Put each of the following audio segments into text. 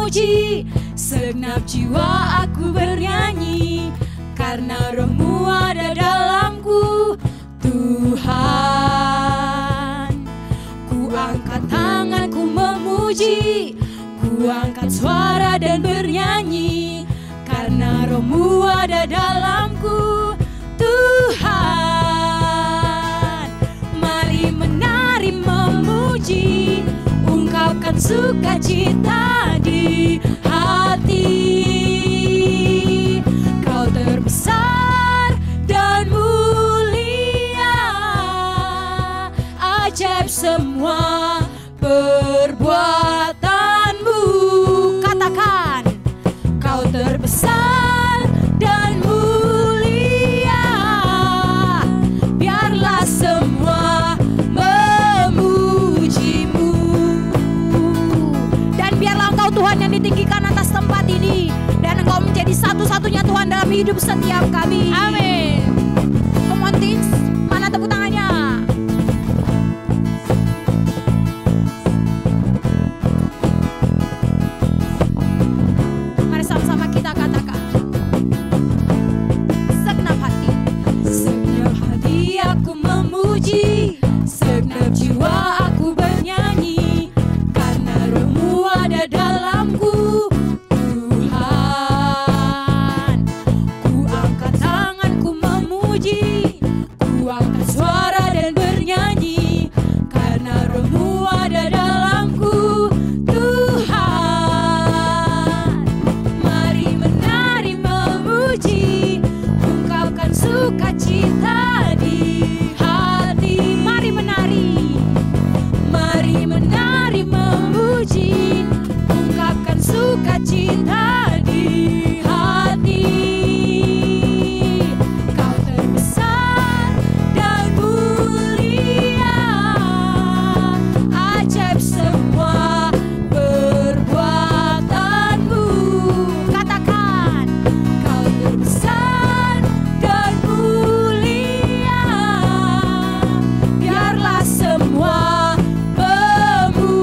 memuji, segenap jiwa aku bernyanyi, karena Roh-Mu ada dalamku. Tuhan, ku angkat tanganku memuji, ku angkat suara dan bernyanyi, karena Roh-Mu ada dalamku. Tuhan, mari menari memuji, ungkapkan sukacita di hati. Kau terbesar dan mulia, ajaib semua perbuatanmu. Katakan, kau terbesar dan mulia, biarlah semua memujimu. Dan biarlah Engkau Tuhan yang ditinggikan atas tempat ini, dan Engkau menjadi satu-satunya Tuhan dalam hidup setiap kami. Amin. Come on teens, mana tepuk tangannya? Mari sama-sama kita katakan, segenap hati, segenap hati aku memuji, segenap jiwa aku bernyanyi, karena Roh-Mu ada dalamku. Tuhan, ku angkat tanganku memuji, ku angkat suara dan bernyanyi, karena Roh-Mu ada dalamku. Tuhan, mari menari memuji, ungkapkan sukacita di hati. Mari menari, mari menari memuji, ungkapkan sukacita di hati. Kau terbesar dan mulia, ajaib semua perbuatanmu. Katakan, kau terbesar dan mulia, biarlah semua memujimu.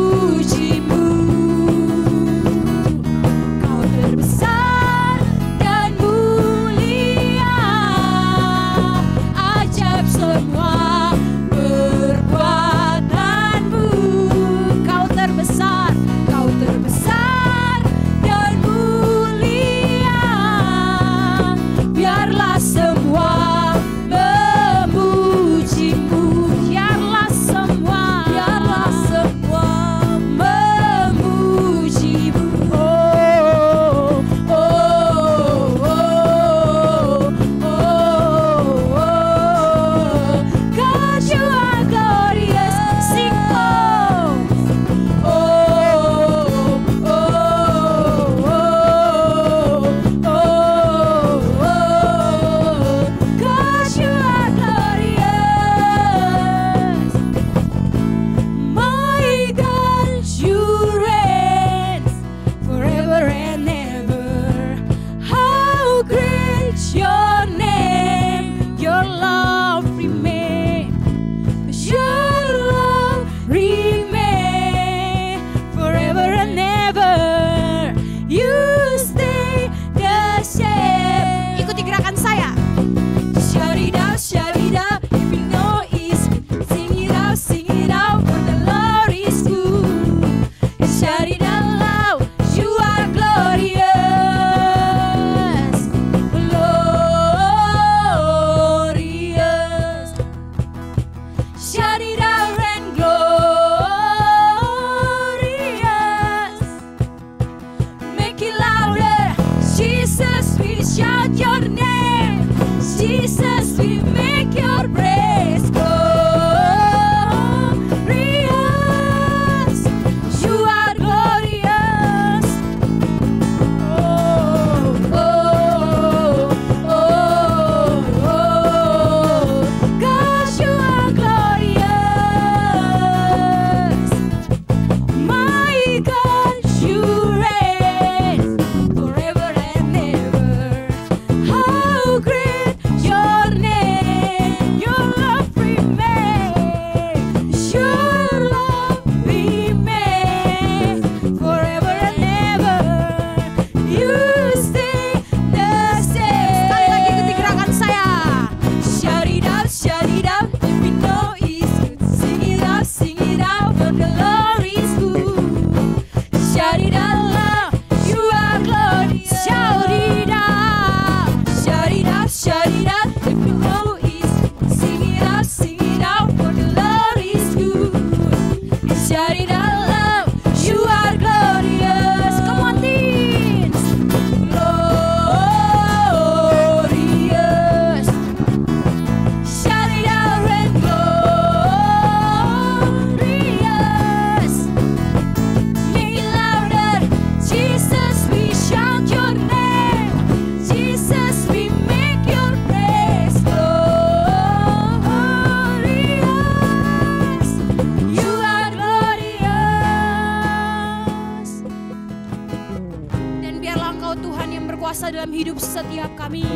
berkuasa dalam hidup setiap kami.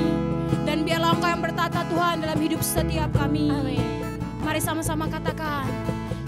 Dan biarlah Engkau yang bertata Tuhan dalam hidup setiap kami. Amin. Mari sama-sama katakan.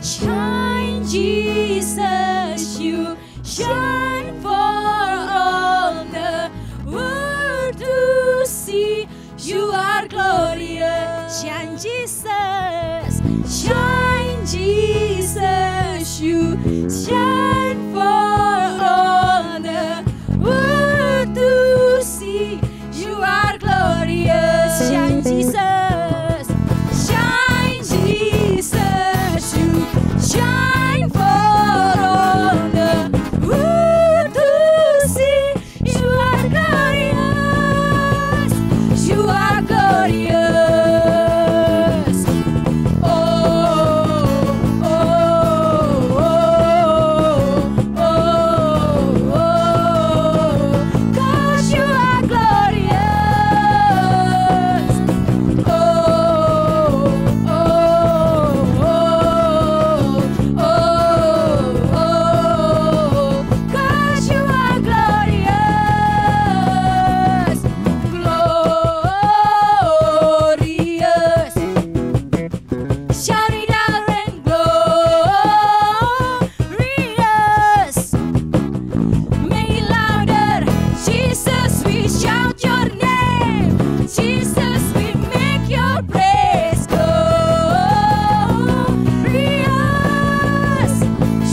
Shine Jesus, you shine for all the world to see. You are glorious. Shine Jesus, shine Jesus, you shine for all the world to see. You are glorious. Shine Jesus, shine Jesus, you shine for all the world to see. You are glorious. You are glorious. Oh, oh, oh, oh, oh, oh. 'Cause you are glorious. Oh, oh, oh, oh, oh. 'Cause you are glorious. Glorious. Shout it out and glorious. Make it louder. Jesus, we shout your name. Jesus, we make your praise glorious.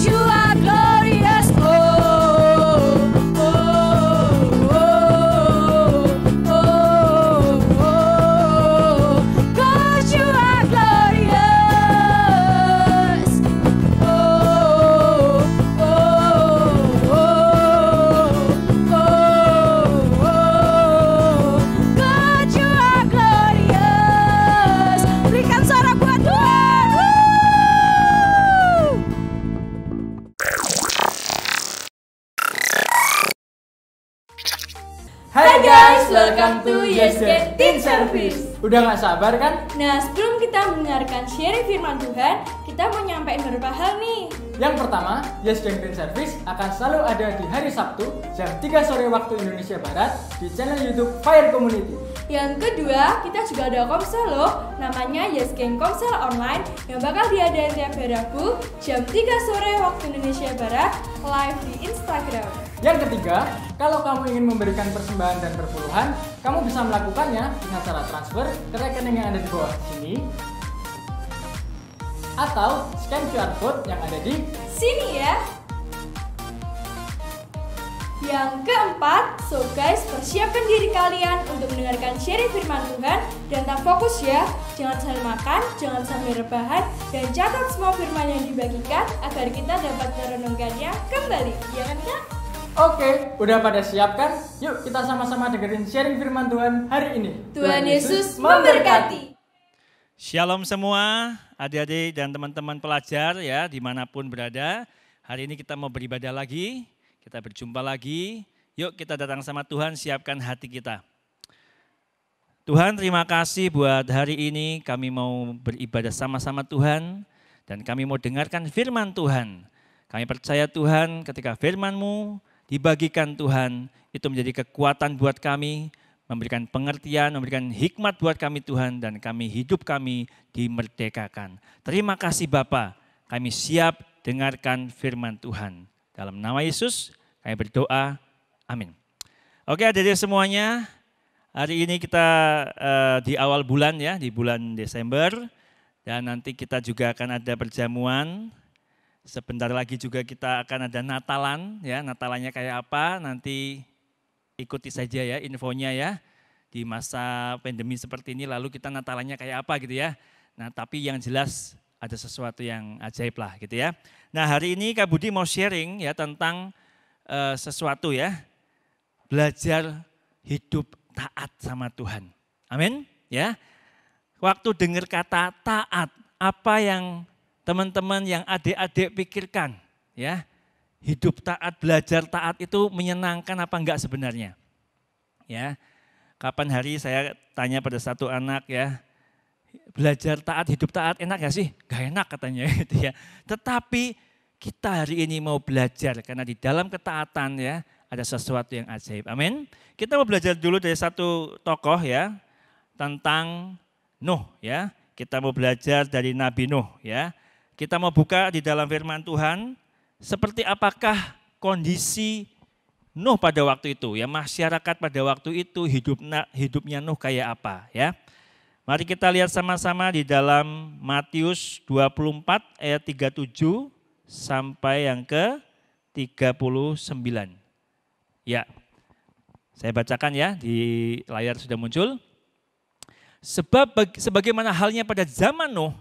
You are glorious. Oh, oh, oh, oh, oh. 'Cause you are glorious. Oh, oh, oh, oh. God, you are glorious. Berikan suara buat Tuhan. Woo! Hai guys, welcome to Yes Gang Teen Service. Udah gak sabar kan? Nah, sebelum kita mendengarkan sharing firman Tuhan, kita mau nyampein beberapa hal nih. Yang pertama, Yes Gang Teen Service akan selalu ada di hari Sabtu jam 3 sore waktu Indonesia Barat di channel YouTube Fire Community. Yang kedua, kita juga ada komsel loh, namanya Yes Gang Komsel Online yang bakal diadain tiap hari Rabu jam 3 sore waktu Indonesia Barat live di Instagram. Yang ketiga, kalau kamu ingin memberikan persembahan dan perpuluhan, kamu bisa melakukannya dengan cara transfer ke rekening yang ada di bawah sini atau scan QR code yang ada di Sini ya. Yang keempat, so guys, persiapkan diri kalian untuk mendengarkan sharing firman Tuhan dan tak fokus ya. Jangan sambil makan, jangan sambil rebahan, dan catat semua firman yang dibagikan agar kita dapat merenungkannya kembali. Ya kan Kak? Oke, udah pada siap kan? Yuk kita sama-sama dengerin sharing firman Tuhan hari ini. Tuhan Yesus memberkati. Shalom semua, adik-adik dan teman-teman pelajar ya, dimanapun berada. Hari ini kita mau beribadah lagi, kita berjumpa lagi. Yuk kita datang sama Tuhan, siapkan hati kita. Tuhan, terima kasih buat hari ini kami mau beribadah sama-sama Tuhan. Dan kami mau dengarkan firman Tuhan. Kami percaya Tuhan ketika firman-Mu dibagikan Tuhan, itu menjadi kekuatan buat kami, memberikan pengertian, memberikan hikmat buat kami Tuhan, dan hidup kami dimerdekakan. Terima kasih Bapa, kami siap dengarkan firman Tuhan. Dalam nama Yesus kami berdoa, amin. Oke adik-adik semuanya, hari ini kita di awal bulan ya, di bulan Desember, dan nanti kita juga akan ada perjamuan. Sebentar lagi juga kita akan ada Natalan, ya Natalannya kayak apa nanti ikuti saja ya infonya ya. Di masa pandemi seperti ini lalu kita Natalannya kayak apa gitu ya. Nah tapi yang jelas ada sesuatu yang ajaib lah gitu ya. Nah hari ini Kak Budi mau sharing ya tentang sesuatu ya. Belajar hidup taat sama Tuhan. Amin ya. Waktu dengar kata taat, apa yang teman-teman yang adik-adik pikirkan ya, hidup taat, belajar taat itu menyenangkan apa enggak sebenarnya? Ya, kapan hari saya tanya pada satu anak ya, belajar taat, hidup taat enak gak sih? Gak enak katanya gitu ya. Tetapi kita hari ini mau belajar karena di dalam ketaatan ya, ada sesuatu yang ajaib. Amin. Kita mau belajar dulu dari satu tokoh ya tentang Nuh ya. Kita mau belajar dari Nabi Nuh ya. Kita mau buka di dalam firman Tuhan seperti apakah kondisi Nuh pada waktu itu ya, masyarakat pada waktu itu hidupnya Nuh kayak apa ya. Mari kita lihat sama-sama di dalam Matius 24 ayat 37 sampai yang ke 39. Ya, saya bacakan ya, di layar sudah muncul. Sebab sebagaimana halnya pada zaman Nuh,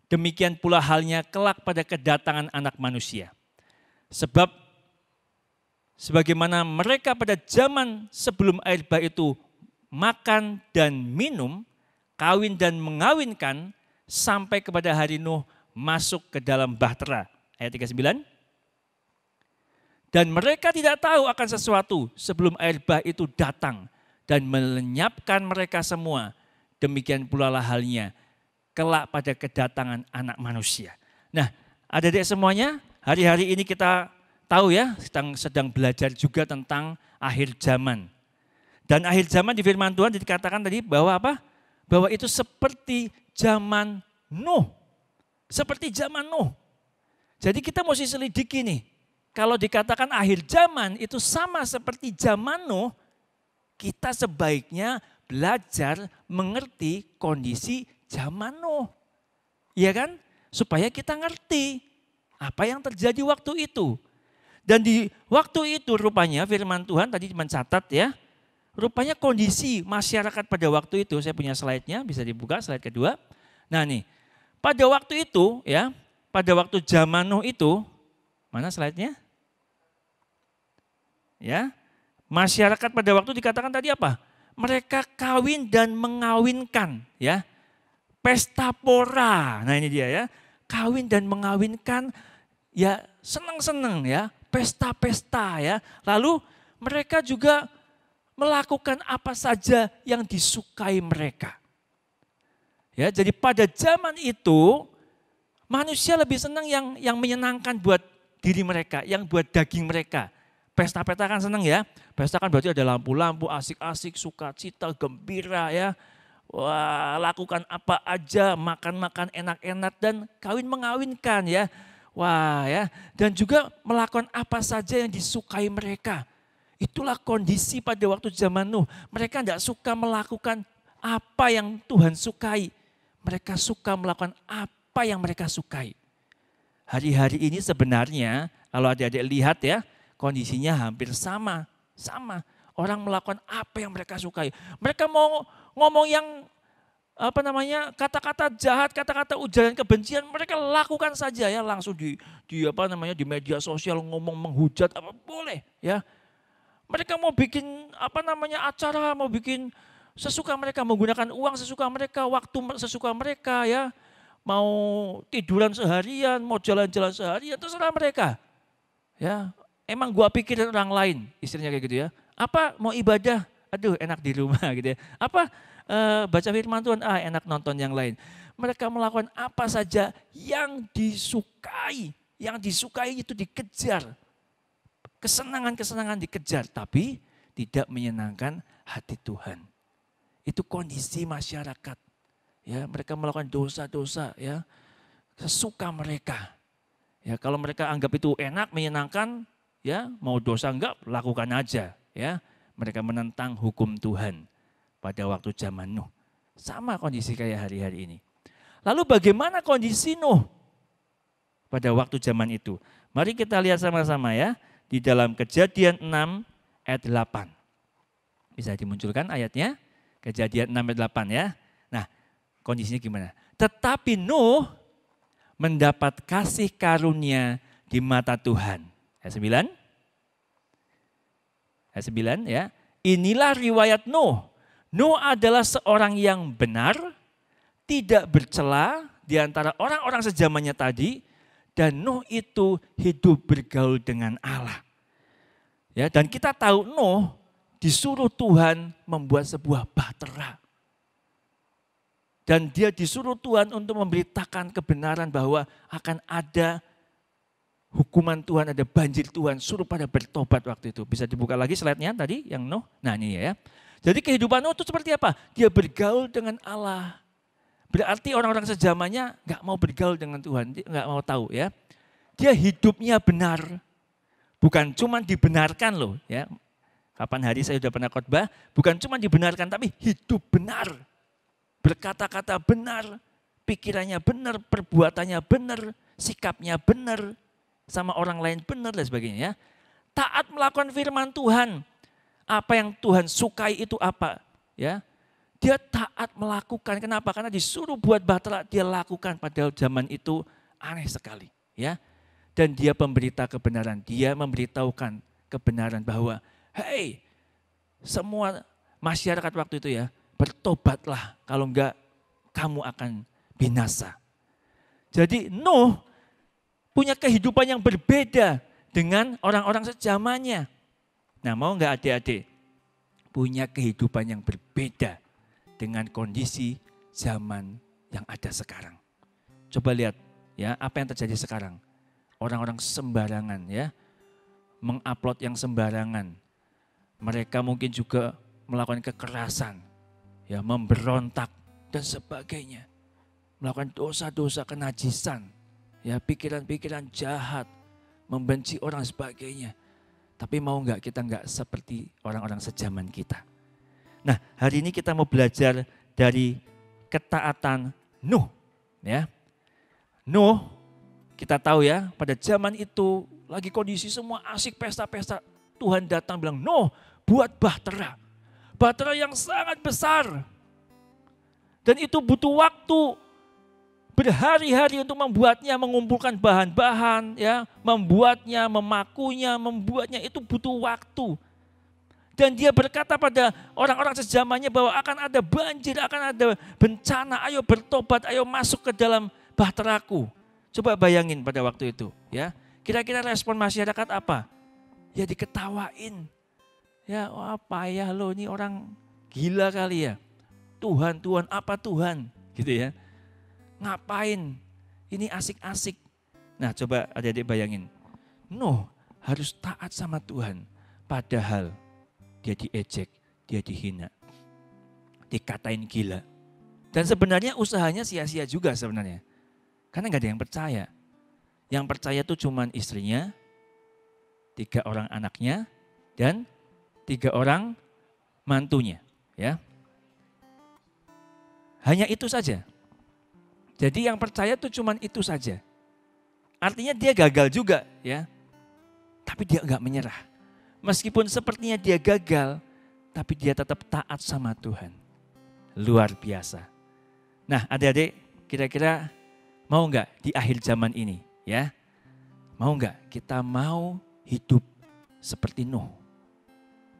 demikian pula halnya kelak pada kedatangan Anak Manusia. Sebab sebagaimana mereka pada zaman sebelum air bah itu makan dan minum, kawin dan mengawinkan, sampai kepada hari Nuh masuk ke dalam bahtera. Ayat 39. Dan mereka tidak tahu akan sesuatu sebelum air bah itu datang dan melenyapkan mereka semua. Demikian pula lah halnya kelak pada kedatangan Anak Manusia. Nah, adik-adik semuanya, hari-hari ini kita tahu ya, sedang belajar juga tentang akhir zaman. Dan akhir zaman di firman Tuhan dikatakan tadi bahwa apa? Bahwa itu seperti zaman Nuh. Seperti zaman Nuh. Jadi kita mesti selidiki nih. Kalau dikatakan akhir zaman itu sama seperti zaman Nuh, kita sebaiknya belajar mengerti kondisi zaman Nuh. Iya kan? Supaya kita ngerti apa yang terjadi waktu itu. Dan di waktu itu rupanya firman Tuhan tadi mencatat ya, rupanya kondisi masyarakat pada waktu itu, saya punya slide-nya, bisa dibuka slide kedua. Nah nih, pada waktu itu ya, pada waktu zaman Nuh itu, mana slide-nya? Ya, masyarakat pada waktu dikatakan tadi apa? Mereka kawin dan mengawinkan ya. Pesta pora, nah ini dia ya. Kawin dan mengawinkan ya, senang-senang ya. Pesta-pesta ya. Lalu mereka juga melakukan apa saja yang disukai mereka. Ya, jadi pada zaman itu manusia lebih senang yang menyenangkan buat diri mereka, yang buat daging mereka. Pesta-pesta kan senang ya. Pesta kan berarti ada lampu-lampu, asik-asik, sukacita, gembira ya. Wah, lakukan apa aja, makan-makan enak-enak dan kawin mengawinkan ya. Wah ya, dan juga melakukan apa saja yang disukai mereka. Itulah kondisi pada waktu zaman Nuh. Mereka tidak suka melakukan apa yang Tuhan sukai. Mereka suka melakukan apa yang mereka sukai. Hari-hari ini sebenarnya kalau adik-adik lihat ya, kondisinya hampir sama. Sama. Orang melakukan apa yang mereka sukai. Mereka mau ngomong yang kata-kata jahat, kata-kata ujaran kebencian, mereka lakukan saja ya, langsung di media sosial ngomong menghujat apa boleh ya. Mereka mau bikin acara, mau bikin sesuka mereka, menggunakan uang sesuka mereka, waktu sesuka mereka ya. Mau tiduran seharian, mau jalan-jalan seharian, terserah mereka. Ya, emang gua pikirin orang lain, istrinya kayak gitu ya. Apa mau ibadah, aduh enak di rumah gitu ya. Apa baca firman Tuhan, enak nonton yang lain. Mereka melakukan apa saja yang disukai. Yang disukai itu dikejar. Kesenangan-kesenangan dikejar, tapi tidak menyenangkan hati Tuhan. Itu kondisi masyarakat. Ya, mereka melakukan dosa-dosa ya, sesuka mereka. Ya, kalau mereka anggap itu enak, menyenangkan, ya mau dosa enggak, lakukan aja. Ya, mereka menentang hukum Tuhan pada waktu zaman Nuh. Sama kondisi kayak hari-hari ini. Lalu bagaimana kondisi Nuh pada waktu zaman itu? Mari kita lihat sama-sama ya. Di dalam Kejadian 6 ayat 8. Bisa dimunculkan ayatnya? Kejadian 6 ayat 8 ya. Nah, kondisinya gimana? Tetapi Nuh mendapat kasih karunia di mata Tuhan. Ayat 9. Ayat 9 ya. Inilah riwayat Nuh. Nuh adalah seorang yang benar, tidak bercela di antara orang-orang sezamannya tadi, dan Nuh itu hidup bergaul dengan Allah. Ya, dan kita tahu Nuh disuruh Tuhan membuat sebuah bahtera. Dan dia disuruh Tuhan untuk memberitakan kebenaran bahwa akan ada hukuman Tuhan, ada banjir Tuhan, suruh pada bertobat waktu itu. Bisa dibuka lagi slide-nya tadi yang Nuh. Nah ini ya. Jadi kehidupan Nuh itu seperti apa? Dia bergaul dengan Allah. Berarti orang-orang sejamannya gak mau bergaul dengan Tuhan, gak mau tahu ya. Dia hidupnya benar. Bukan cuma dibenarkan loh ya. Kapan hari saya sudah pernah khotbah, bukan cuma dibenarkan tapi hidup benar. Berkata-kata benar, pikirannya benar, perbuatannya benar, sikapnya benar, sama orang lain benar dan sebagainya. Taat melakukan firman Tuhan. Apa yang Tuhan sukai itu apa? Ya, dia taat melakukan. Kenapa? Karena disuruh buat bahtera, dia lakukan. Padahal zaman itu aneh sekali. Ya, dan dia pemberita kebenaran. Dia memberitahukan kebenaran bahwa, hei, semua masyarakat waktu itu ya, bertobatlah. Kalau enggak, kamu akan binasa. Jadi Nuh punya kehidupan yang berbeda dengan orang-orang sejamannya. Nah, mau enggak adik-adik punya kehidupan yang berbeda dengan kondisi zaman yang ada sekarang. Coba lihat ya apa yang terjadi sekarang. Orang-orang sembarangan ya, mengupload yang sembarangan. Mereka mungkin juga melakukan kekerasan, ya, memberontak dan sebagainya. Melakukan dosa-dosa kenajisan, ya, pikiran-pikiran jahat, membenci orang sebagainya. Tapi mau enggak kita enggak seperti orang-orang sejaman kita. Nah, hari ini kita mau belajar dari ketaatan Nuh, ya. Nuh, kita tahu ya, pada zaman itu lagi kondisi semua asik pesta-pesta. Tuhan datang bilang, Nuh, buat bahtera. Bahtera yang sangat besar. Dan itu butuh waktu berhari-hari untuk membuatnya, mengumpulkan bahan-bahan, ya, membuatnya, memakunya, membuatnya itu butuh waktu. Dan dia berkata pada orang-orang sejamannya bahwa akan ada banjir, akan ada bencana, ayo bertobat, ayo masuk ke dalam bahteraku. Coba bayangin pada waktu itu, ya. Kira-kira respon masyarakat apa? Ya diketawain. Ya, wah payah lo, ini orang gila kali ya. Tuhan, apa Tuhan? Gitu ya. Ngapain? Ini asik-asik. Nah, coba adik-adik bayangin. Nuh harus taat sama Tuhan. Padahal dia diejek, dia dihina. Dikatain gila. Dan sebenarnya usahanya sia-sia juga sebenarnya. Karena gak ada yang percaya. Yang percaya itu cuman istrinya, 3 orang anaknya, dan 3 orang mantunya. Ya. Hanya itu saja. Jadi yang percaya itu cuman itu saja. Artinya dia gagal juga ya. Tapi dia enggak menyerah. Meskipun sepertinya dia gagal, tapi dia tetap taat sama Tuhan. Luar biasa. Nah, adik-adik, kira-kira mau enggak di akhir zaman ini ya? Mau enggak kita mau hidup seperti Nuh?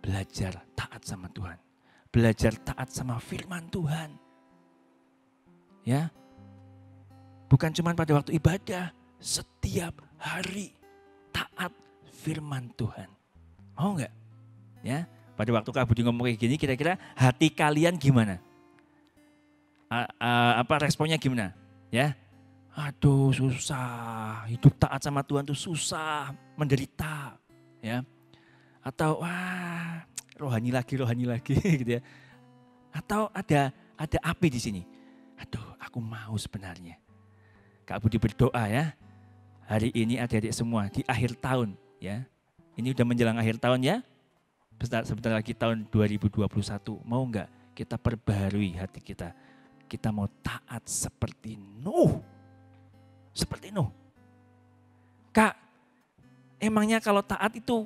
Belajar taat sama Tuhan. Belajar taat sama firman Tuhan. Ya. Bukan cuma pada waktu ibadah, setiap hari taat firman Tuhan. Mau enggak? Ya, pada waktu Kak Budi ngomong kayak gini, kira-kira hati kalian gimana? Responnya gimana? Ya, aduh susah, hidup taat sama Tuhan tuh susah, menderita, ya. Atau wah rohani lagi gitu ya. Atau ada api di sini. Aduh, aku mau sebenarnya. Kak Budi berdoa ya, hari ini adik-adik semua di akhir tahun ya. Ini udah menjelang akhir tahun ya, sebentar lagi tahun 2021. Mau enggak kita perbaharui hati kita? Kita mau taat seperti Nuh. Seperti Nuh. Kak, emangnya kalau taat itu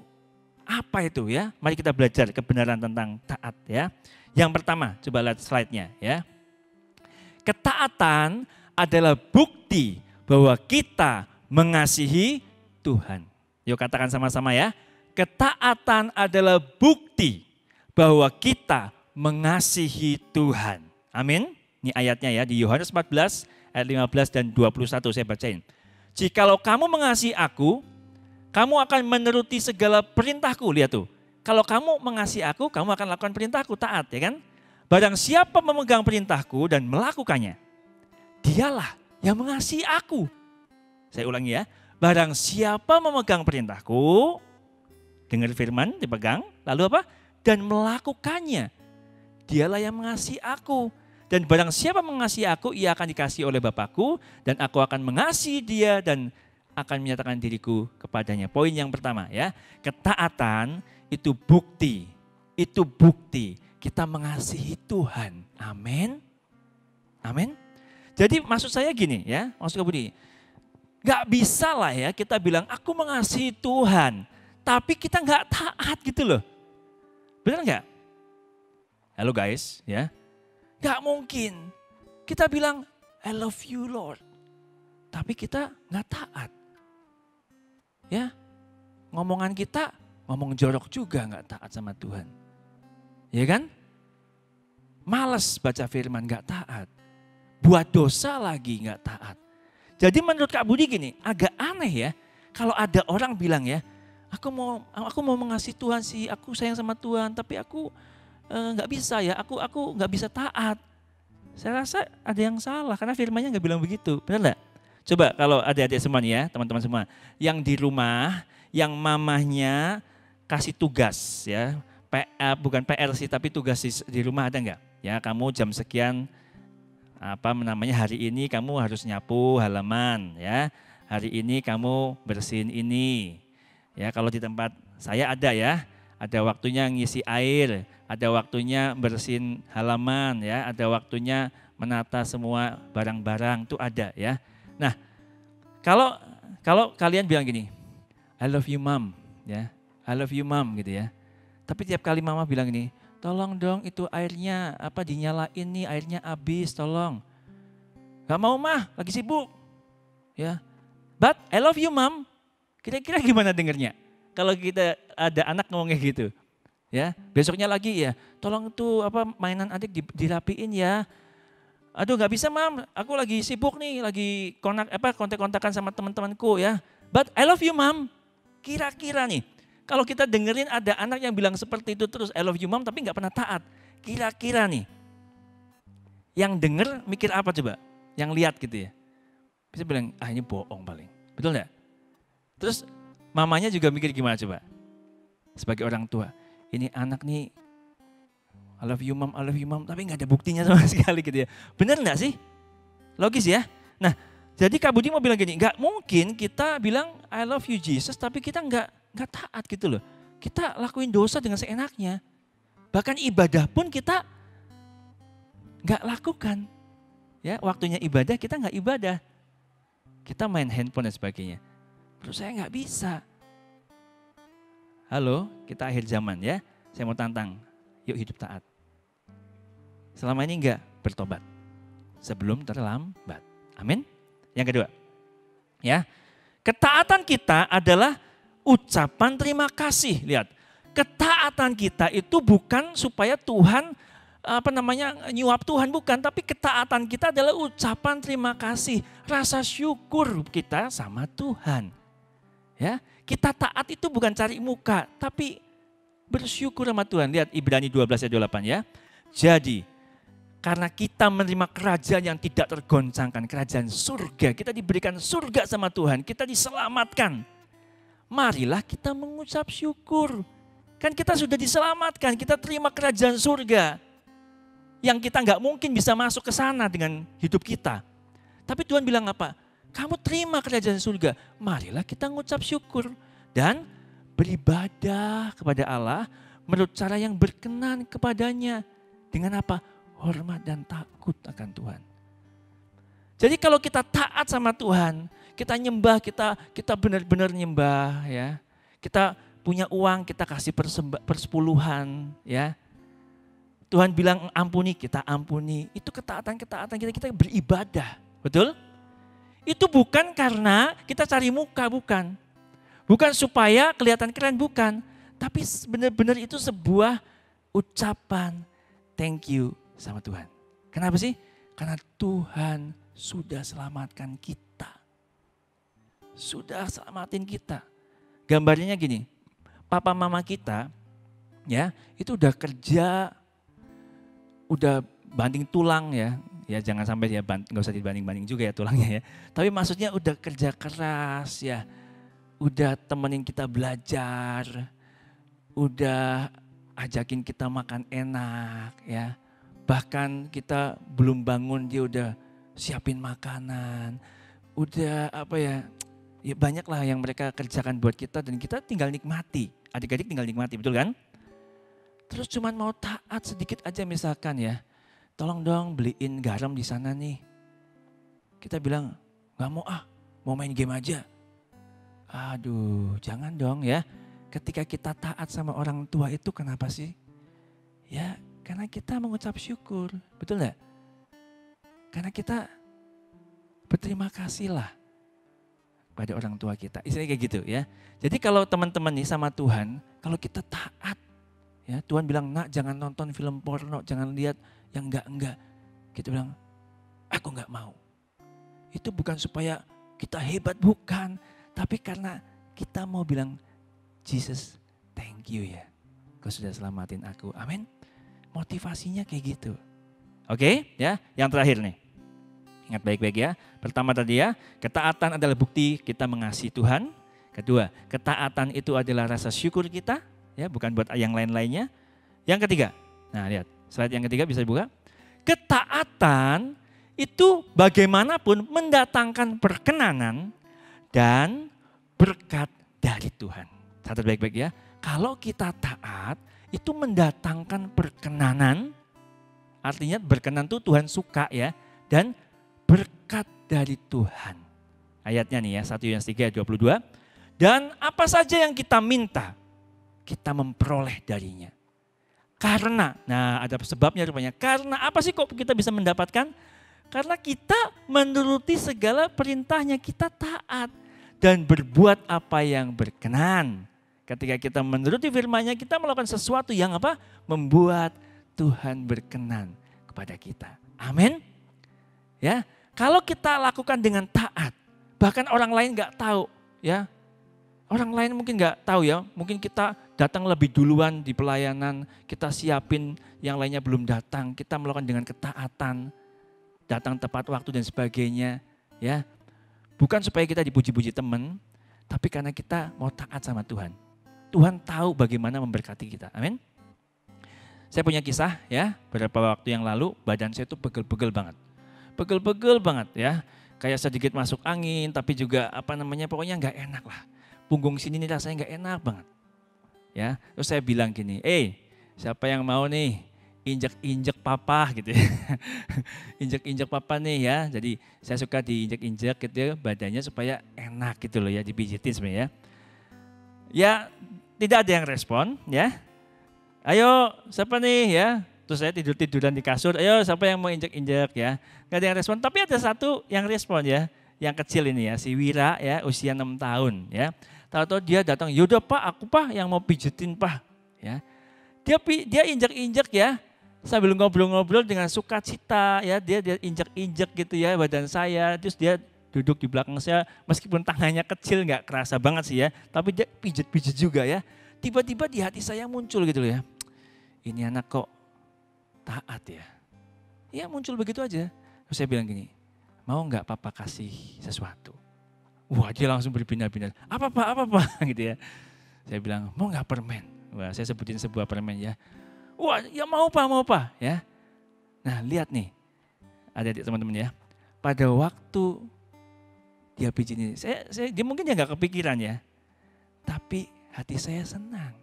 apa itu ya? Mari kita belajar kebenaran tentang taat ya. Yang pertama, coba lihat slide-nya ya. Ketaatan adalah bukti bahwa kita mengasihi Tuhan. Yuk katakan sama-sama ya. Ketaatan adalah bukti bahwa kita mengasihi Tuhan. Amin. Ini ayatnya ya di Yohanes 14 ayat 15 dan 21 saya bacain. Jikalau kamu mengasihi aku, kamu akan menuruti segala perintahku. Lihat tuh. Kalau kamu mengasihi aku, kamu akan lakukan perintahku, taat ya kan. Barang siapa memegang perintahku dan melakukannya, dialah yang mengasihi aku. Saya ulangi ya. Barang siapa memegang perintahku, dengar firman dipegang, lalu apa? Dan melakukannya, dialah yang mengasihi aku. Dan barang siapa mengasihi aku, ia akan dikasihi oleh Bapakku, dan aku akan mengasihi dia dan akan menyatakan diriku kepadanya. Poin yang pertama ya, ketaatan itu bukti kita mengasihi Tuhan. Amin. Amin. Jadi maksud saya gini ya, maksud kamu begini, gak bisa lah ya kita bilang aku mengasihi Tuhan, tapi kita gak taat gitu loh. Benar gak? Halo guys ya, gak mungkin kita bilang I love you Lord, tapi kita gak taat. Ya, ngomongan kita ngomong jorok juga gak taat sama Tuhan. Ya kan? Males baca firman gak taat. Buat dosa lagi gak taat. Jadi menurut Kak Budi gini, agak aneh ya. Kalau ada orang bilang ya, aku mau mengasihi Tuhan sih, aku sayang sama Tuhan, tapi aku gak bisa ya, aku gak bisa taat. Saya rasa ada yang salah karena firmannya gak bilang begitu, benar gak? Coba kalau adik-adik semua nih ya, teman-teman semua, yang di rumah, yang mamahnya kasih tugas ya, bukan PR sih, tapi tugas di rumah ada nggak? Ya kamu jam sekian, hari ini kamu harus nyapu halaman ya, hari ini kamu bersihin ini. Ya kalau di tempat saya ada ya, ada waktunya ngisi air, ada waktunya bersihin halaman ya, ada waktunya menata semua barang-barang, itu ada ya. Nah, kalau kalian bilang gini, I love you mom, ya, I love you mom gitu ya. Tapi tiap kali mama bilang gini, tolong dong itu airnya dinyalain nih, airnya habis, tolong. Gak mau mah, lagi sibuk, ya. But I love you mom, kira-kira gimana dengernya? Kalau kita ada anak ngomongnya gitu, ya. Besoknya lagi ya, tolong tuh mainan adik dirapiin ya. Aduh gak bisa mam, aku lagi sibuk nih, lagi kontak-kontakan sama teman-temanku ya. But I love you mam. Kira-kira nih, kalau kita dengerin ada anak yang bilang seperti itu terus, I love you mam tapi gak pernah taat. Kira-kira nih, yang denger mikir apa coba? Yang lihat gitu ya. Bisa bilang, ini bohong paling. Betul gak? Terus mamanya juga mikir gimana coba? Sebagai orang tua, ini anak nih, I love you mom, tapi gak ada buktinya sama sekali gitu ya. Bener gak sih? Logis ya? Nah, jadi Kak Budi mau bilang gini, gak mungkin kita bilang I love you Jesus, tapi kita gak taat gitu loh. Kita lakuin dosa dengan seenaknya. Bahkan ibadah pun kita gak lakukan. Ya, waktunya ibadah kita gak ibadah. Kita main handphone dan sebagainya. Menurut saya gak bisa. Halo, kita akhir zaman ya. Saya mau tantang. Yuk hidup taat. Selama ini enggak bertobat. Sebelum terlambat. Amin. Yang kedua. Ya. Ketaatan kita adalah ucapan terima kasih. Lihat. Ketaatan kita itu bukan supaya Tuhan nyuap Tuhan, bukan, tapi ketaatan kita adalah ucapan terima kasih, rasa syukur kita sama Tuhan. Ya. Kita taat itu bukan cari muka, tapi bersyukur sama Tuhan. Lihat Ibrani 12 ayat 28 ya. Jadi karena kita menerima kerajaan yang tidak tergoncangkan, kerajaan surga. Kita diberikan surga sama Tuhan, kita diselamatkan. Marilah kita mengucap syukur. Kan kita sudah diselamatkan, kita terima kerajaan surga. Yang kita nggak mungkin bisa masuk ke sana dengan hidup kita. Tapi Tuhan bilang apa? Kamu terima kerajaan surga, marilah kita mengucap syukur. Dan beribadah kepada Allah menurut cara yang berkenan kepadanya. Dengan apa? Hormat dan takut akan Tuhan. Jadi kalau kita taat sama Tuhan, kita nyembah, kita benar-benar nyembah ya. Kita punya uang, kita kasih persepuluhan ya. Tuhan bilang ampuni, kita ampuni. Itu ketaatan kita beribadah. Betul? Itu bukan karena kita cari muka, bukan. Bukan supaya kelihatan keren, bukan. Tapi benar-benar itu sebuah ucapan thank you sama Tuhan. Kenapa sih? Karena Tuhan sudah selamatkan kita. Sudah selamatin kita. Gambarnya gini, papa mama kita ya itu udah kerja, udah banting tulang ya. Ya jangan sampai ya nggak usah dibanding-banding juga ya tulangnya ya. Tapi maksudnya udah kerja keras ya, udah temenin kita belajar, udah ajakin kita makan enak ya. Bahkan kita belum bangun dia udah siapin makanan, udah apa ya banyak lah yang mereka kerjakan buat kita dan kita tinggal nikmati. Adik-adik tinggal nikmati, betul kan? Terus cuman mau taat sedikit aja misalkan ya. Tolong dong beliin garam di sana nih. Kita bilang, gak mau main game aja. Aduh, jangan dong ya. Ketika kita taat sama orang tua itu kenapa sih? Ya, karena kita mengucap syukur, betul gak? Karena kita berterima kasih lah pada orang tua kita. Istilahnya kayak gitu ya. Jadi kalau teman-teman nih sama Tuhan, kalau kita taat, ya Tuhan bilang, nak jangan nonton film porno, jangan lihat yang enggak. Kita bilang, aku enggak mau. Itu bukan supaya kita hebat, bukan. Tapi karena kita mau bilang, Jesus thank you ya. Kau sudah selamatin aku, amin. Motivasinya kayak gitu. Oke ya, yang terakhir nih. Ingat baik-baik ya. Pertama tadi ya, ketaatan adalah bukti kita mengasihi Tuhan. Kedua, ketaatan itu adalah rasa syukur kita. Ya, bukan buat yang lain-lainnya. Yang ketiga, nah lihat. Slide yang ketiga bisa dibuka. Ketaatan itu bagaimanapun mendatangkan perkenanan dan berkat dari Tuhan. Catat baik-baik ya. Kalau kita taat itu mendatangkan perkenanan. Artinya berkenan itu Tuhan suka ya. Dan berkat dari Tuhan. Ayatnya nih ya 1 Yohanes 3 ayat 22. Dan apa saja yang kita minta kita memperoleh darinya. Karena, nah ada sebabnya rupanya. Karena apa sih kok kita bisa mendapatkan? Karena kita menuruti segala perintahnya, kita taat. Dan berbuat apa yang berkenan. Ketika kita menuruti firman-Nya, kita melakukan sesuatu yang apa? Membuat Tuhan berkenan kepada kita. Amin. Ya, kalau kita lakukan dengan taat, bahkan orang lain nggak tahu, ya. Orang lain mungkin nggak tahu ya, mungkin kita datang lebih duluan di pelayanan, kita siapin yang lainnya belum datang, kita melakukan dengan ketaatan, datang tepat waktu dan sebagainya, ya. Bukan supaya kita dipuji-puji teman, tapi karena kita mau taat sama Tuhan. Tuhan tahu bagaimana memberkati kita, amin. Saya punya kisah ya, beberapa waktu yang lalu badan saya itu pegel-pegel banget. Pegel-pegel banget ya, kayak sedikit masuk angin, tapi juga pokoknya nggak enak lah. Punggung sini nih rasanya nggak enak banget. Ya, terus saya bilang gini, siapa yang mau nih injek-injek papa gitu ya. Injek-injek papa nih ya. Jadi saya suka diinjek-injek gitu ya, badannya supaya enak gitu loh ya, dipijitin sebenarnya. Ya, tidak ada yang respon ya. Ayo, siapa nih ya? Terus saya tidur-tiduran di kasur, ayo siapa yang mau injek-injek ya. Gak ada yang respon, tapi ada satu yang respon ya. Yang kecil ini ya, si Wira ya, usia 6 tahun ya. Tahu-tahu dia datang, yaudah Pak, aku Pak yang mau pijetin Pak. Ya. Dia injek-injek ya, sambil ngobrol-ngobrol dengan sukacita ya, dia injek-injek gitu ya badan saya. Terus dia duduk di belakang saya, meskipun tangannya kecil nggak kerasa banget sih ya, tapi dia pijet-pijet juga ya. Tiba-tiba di hati saya muncul gitu loh ya, ini anak kok taat ya. Ya muncul begitu aja. Terus saya bilang gini, mau nggak Papa kasih sesuatu? Wah dia langsung berpindah-pindah, apa Pak gitu ya. Saya bilang, mau nggak permen? Wah saya sebutin sebuah permen ya. Wah ya mau Pak ya. Nah lihat nih, adik-adik teman-teman ya. Pada waktu dia pijit ini, dia mungkin ya nggak kepikiran ya. Tapi hati saya senang.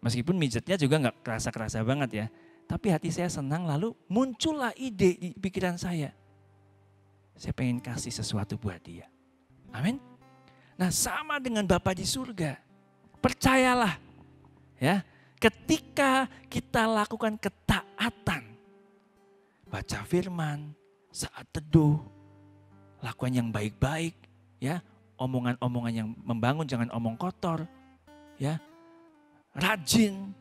Meskipun mijetnya juga nggak kerasa-kerasa banget ya. Tapi hati saya senang, lalu muncullah ide di pikiran saya. Saya pengen kasih sesuatu buat dia. Amin. Nah sama dengan Bapa di surga. Percayalah ya, ketika kita lakukan ketaatan, baca firman, saat teduh, lakukan yang baik-baik, ya, omongan-omongan yang membangun, jangan omong kotor, ya, rajin,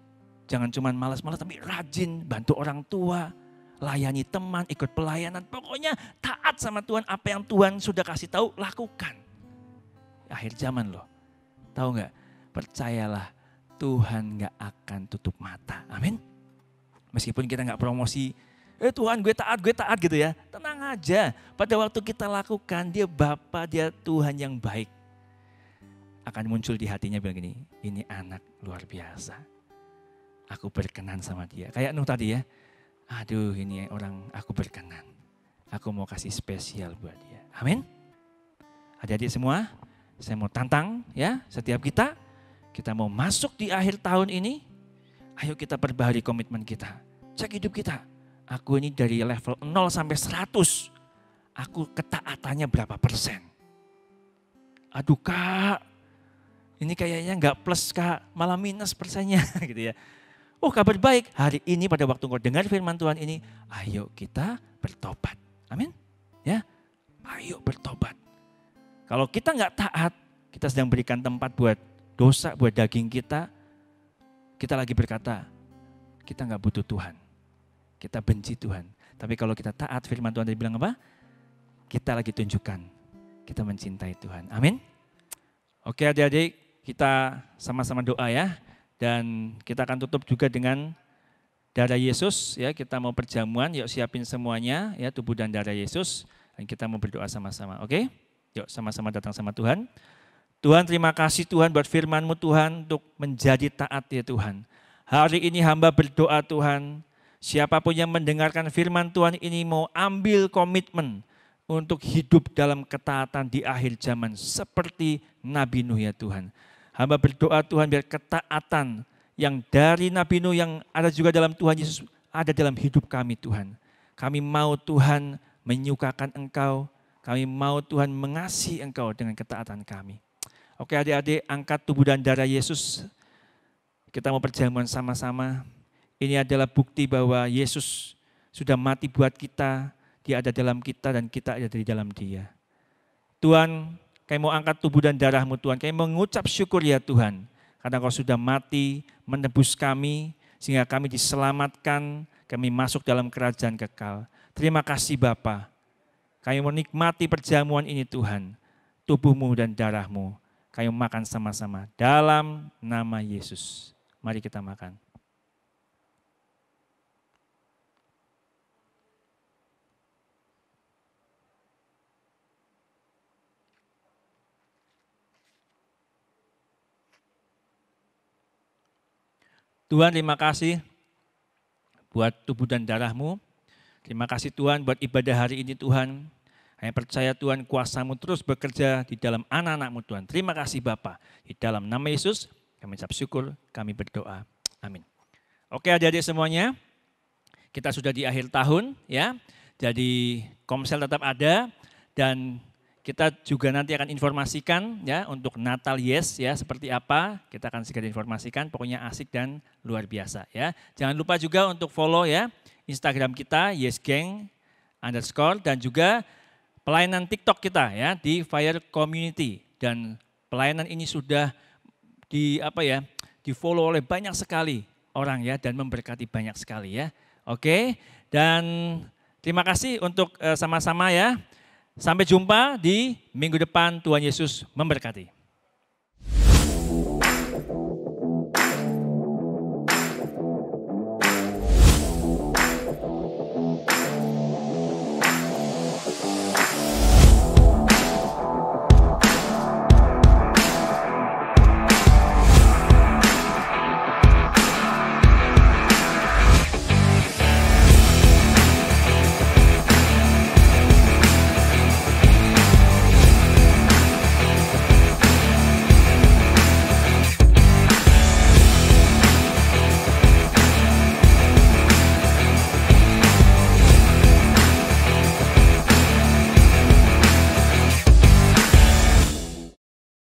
jangan cuma malas-malas tapi rajin, bantu orang tua, layani teman, ikut pelayanan, pokoknya taat sama Tuhan, apa yang Tuhan sudah kasih tahu lakukan. Akhir zaman loh, tahu nggak? Percayalah Tuhan nggak akan tutup mata, amin. Meskipun kita nggak promosi Tuhan gue taat gitu ya. Tenang aja, pada waktu kita lakukan dia Bapa, dia Tuhan yang baik. Akan muncul di hatinya bilang gini, ini anak luar biasa. Aku berkenan sama dia. Kayak Nuh tadi ya, aduh ini orang aku berkenan. Aku mau kasih spesial buat dia. Amin. Adik-adik semua, saya mau tantang ya setiap kita mau masuk di akhir tahun ini, ayo kita perbaharui komitmen kita. Cek hidup kita. Aku ini dari level 0 sampai 100, aku ketaatannya berapa persen? Aduh Kak, ini kayaknya enggak plus Kak, malah minus persennya gitu ya. Oh kabar baik, hari ini pada waktu kau dengar firman Tuhan ini, ayo kita bertobat. Amin. Ya, ayo bertobat. Kalau kita enggak taat, kita sedang berikan tempat buat dosa, buat daging kita. Kita lagi berkata, kita enggak butuh Tuhan. Kita benci Tuhan. Tapi kalau kita taat, firman Tuhan tadi bilang apa? Kita lagi tunjukkan, kita mencintai Tuhan. Amin. Oke adik-adik, kita sama-sama doa ya. Dan kita akan tutup juga dengan darah Yesus ya. Kita mau perjamuan, yuk siapin semuanya ya, tubuh dan darah Yesus. Dan kita mau berdoa sama-sama, oke? Yuk sama-sama datang sama Tuhan. Tuhan terima kasih Tuhan buat firman-Mu Tuhan untuk menjadi taat ya Tuhan. Hari ini hamba berdoa Tuhan, siapapun yang mendengarkan firman Tuhan ini mau ambil komitmen untuk hidup dalam ketaatan di akhir zaman seperti Nabi Nuh ya Tuhan. Hamba berdoa Tuhan biar ketaatan yang dari Nabi Nuh yang ada juga dalam Tuhan Yesus ada dalam hidup kami Tuhan. Kami mau Tuhan menyukakan Engkau, kami mau Tuhan mengasihi Engkau dengan ketaatan kami. Oke adik-adik, angkat tubuh dan darah Yesus. Kita mau perjamuan sama-sama. Ini adalah bukti bahwa Yesus sudah mati buat kita. Dia ada dalam kita dan kita ada di dalam Dia. Tuhan, kami mau angkat tubuh dan darah-Mu Tuhan. Kami mengucap syukur ya Tuhan. Karena Kau sudah mati menebus kami. Sehingga kami diselamatkan. Kami masuk dalam kerajaan kekal. Terima kasih Bapa. Kami menikmati perjamuan ini Tuhan. Tubuh-Mu dan darah-Mu. Kami makan sama-sama dalam nama Yesus. Mari kita makan. Tuhan terima kasih buat tubuh dan darah-Mu. Terima kasih Tuhan buat ibadah hari ini Tuhan. Hanya percaya Tuhan kuasa-Mu terus bekerja di dalam anak-anak-Mu Tuhan. Terima kasih Bapa. Di dalam nama Yesus kami ucap syukur, kami berdoa. Amin. Oke adik-adik semuanya, kita sudah di akhir tahun ya. Jadi Komsel tetap ada dan kita juga nanti akan informasikan ya untuk Natal Yes ya seperti apa. Kita akan segera informasikan, pokoknya asik dan luar biasa ya. Jangan lupa juga untuk follow ya Instagram kita YesGang_ dan juga pelayanan TikTok kita ya di Fire Community. Dan pelayanan ini sudah di follow oleh banyak sekali orang ya dan memberkati banyak sekali ya. Oke, dan terima kasih untuk sama-sama ya. Sampai jumpa di minggu depan. Tuhan Yesus memberkati.